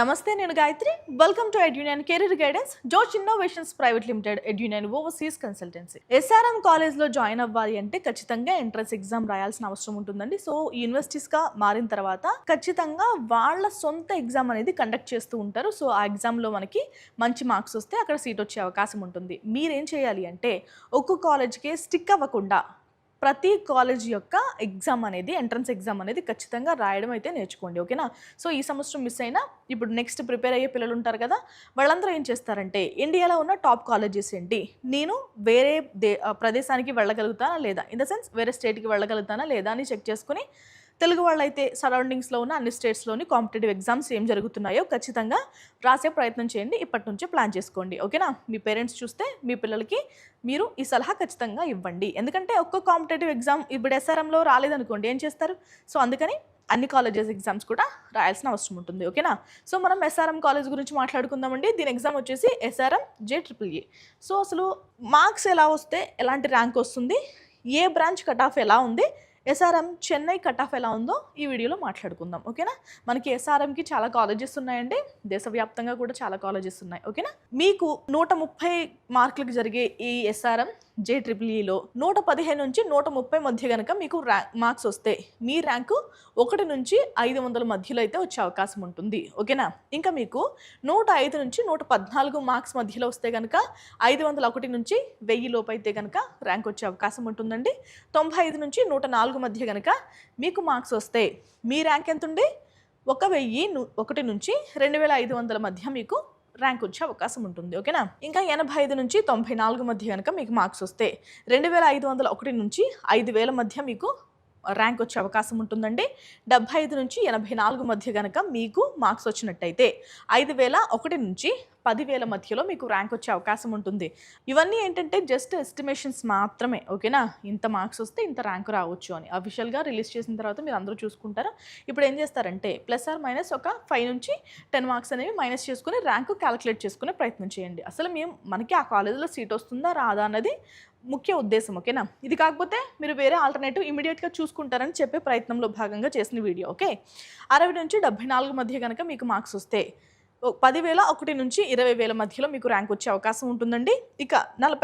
నమస్తే నేను Gayatri welcome to Edunion career guidance Josh innovations private limited Edunion overseas consultancy SRM కాలేజ్లో join అవ్వాలి అంటే ఖచ్చితంగా ఎంట్రన్స్ ఎగ్జామ్ రాయాల్సిన అవసరం ఉంటుందండి. సో ఈ యూనివర్సిటీస్గా మారిన తర్వాత ఖచ్చితంగా వాళ్ళ సొంత ఎగ్జామ్ అనేది కండక్ట్ చేస్తూ ఉంటారు. సో ఆ ఎగ్జామ్లో మనకి మంచి మార్క్స్ వస్తే అక్కడ సీట్ వచ్చే అవకాశం ఉంటుంది. మీరేం చేయాలి అంటే ఒక్క కాలేజ్కి స్టిక్ అవ్వకుండా ప్రతి కాలేజ్ యొక్క ఎగ్జామ్ అనేది ఎంట్రన్స్ ఎగ్జామ్ అనేది ఖచ్చితంగా రాయడం అయితే నేర్చుకోండి. ఓకేనా? సో ఈ సంవత్సరం మిస్ అయినా ఇప్పుడు నెక్స్ట్ ప్రిపేర్ అయ్యే పిల్లలు ఉంటారు కదా, వాళ్ళందరూ ఏం చేస్తారంటే ఇండియాలో ఉన్న టాప్ కాలేజెస్ ఏంటి, నేను వేరే ప్రదేశానికి వెళ్ళగలుగుతానా లేదా, ఇన్ ద సెన్స్ వేరే స్టేట్కి వెళ్ళగలుగుతానా లేదా అని చెక్ చేసుకుని తెలుగు వాళ్ళైతే సరౌండింగ్స్లో ఉన్న అన్ని స్టేట్స్లోని కాంపిటేటివ్ ఎగ్జామ్స్ ఏం జరుగుతున్నాయో ఖచ్చితంగా రాసే ప్రయత్నం చేయండి. ఇప్పటి నుంచే ప్లాన్ చేసుకోండి. ఓకేనా? మీ పేరెంట్స్ చూస్తే మీ పిల్లలకి మీరు ఈ సలహా ఖచ్చితంగా ఇవ్వండి. ఎందుకంటే ఒక్క కాంపిటేటివ్ ఎగ్జామ్ ఇప్పుడు ఎస్ఆర్ఎంలో రాలేదనుకోండి ఏం చేస్తారు? సో అందుకని అన్ని కాలేజెస్ ఎగ్జామ్స్ కూడా రాయాల్సిన అవసరం ఉంటుంది. ఓకేనా? సో మనం ఎస్ఆర్ఎం కాలేజ్ గురించి మాట్లాడుకుందామండి. దీని ఎగ్జామ్ వచ్చేసి ఎస్ఆర్ఎం JEE. సో అసలు మార్క్స్ ఎలా వస్తే ఎలాంటి ర్యాంక్ వస్తుంది, ఏ బ్రాంచ్ కట్ ఆఫ్ ఎలా ఉంది, ఎస్ఆర్ఎం చెన్నై కట్ ఆఫ్ ఎలా ఉందో ఈ వీడియోలో మాట్లాడుకుందాం. ఓకేనా? మనకి ఎస్ఆర్ఎంకి చాలా కాలేజెస్ ఉన్నాయండి, దేశవ్యాప్తంగా కూడా చాలా కాలేజెస్ ఉన్నాయి. ఓకేనా? మీకు 130 మార్కులకు జరిగే ఈ ఎస్ఆర్ఎం JEEలో 115 నుంచి 130 మధ్య కనుక మీకు మార్క్స్ వస్తే మీ ర్యాంకు 1 నుంచి 500 మధ్యలో అయితే వచ్చే అవకాశం ఉంటుంది. ఓకేనా? ఇంకా మీకు 105 నుంచి 114 మార్క్స్ మధ్యలో వస్తే కనుక 501 నుంచి 1000 లోపు అయితే కనుక ర్యాంక్ వచ్చే అవకాశం ఉంటుందండి. 95 నుంచి 104 మధ్య కనుక మీకు మార్క్స్ వస్తే మీ ర్యాంక్ ఎంత ఉంది? 1001 నుంచి 2500 మధ్య మీకు ర్యాంక్ వచ్చే అవకాశం ఉంటుంది. ఓకేనా? ఇంకా 85 నుంచి 94 మధ్య కనుక మీకు మార్క్స్ వస్తే 2501 నుంచి 5000 మధ్య మీకు ర్యాంక్ వచ్చే అవకాశం ఉంటుందండి. 75 నుంచి 84 మధ్య కనుక మీకు మార్క్స్ వచ్చినట్టయితే 5001 నుంచి 10,000 మధ్యలో మీకు ర్యాంక్ వచ్చే అవకాశం ఉంటుంది. ఇవన్నీ ఏంటంటే జస్ట్ ఎస్టిమేషన్స్ మాత్రమే. ఓకేనా? ఇంత మార్క్స్ వస్తే ఇంత ర్యాంక్ రావచ్చు అని అఫీషియల్గా రిలీజ్ చేసిన తర్వాత మీరు అందరూ చూసుకుంటారు. ఇప్పుడు ఏం చేస్తారంటే ప్లస్ ఆర్ మైనస్ ఒక 5 నుంచి 10 మార్క్స్ అనేవి మైనస్ చేసుకుని ర్యాంకు క్యాలిక్యులేట్ చేసుకునే ప్రయత్నం చేయండి. అసలు మనకి ఆ కాలేజీలో సీట్ వస్తుందా రాదా అన్నది ముఖ్య ఉద్దేశం. ఓకేనా? ఇది కాకపోతే మీరు వేరే ఆల్టర్నేటివ్ ఇమీడియట్గా చూసుకుంటారని చెప్పే ప్రయత్నంలో భాగంగా చేసిన వీడియో. ఓకే, 60 నుంచి 74 మధ్య కనుక మీకు మార్క్స్ వస్తే 10,001 నుంచి 20,000 మధ్యలో మీకు ర్యాంక్ వచ్చే అవకాశం ఉంటుందండి. ఇక 40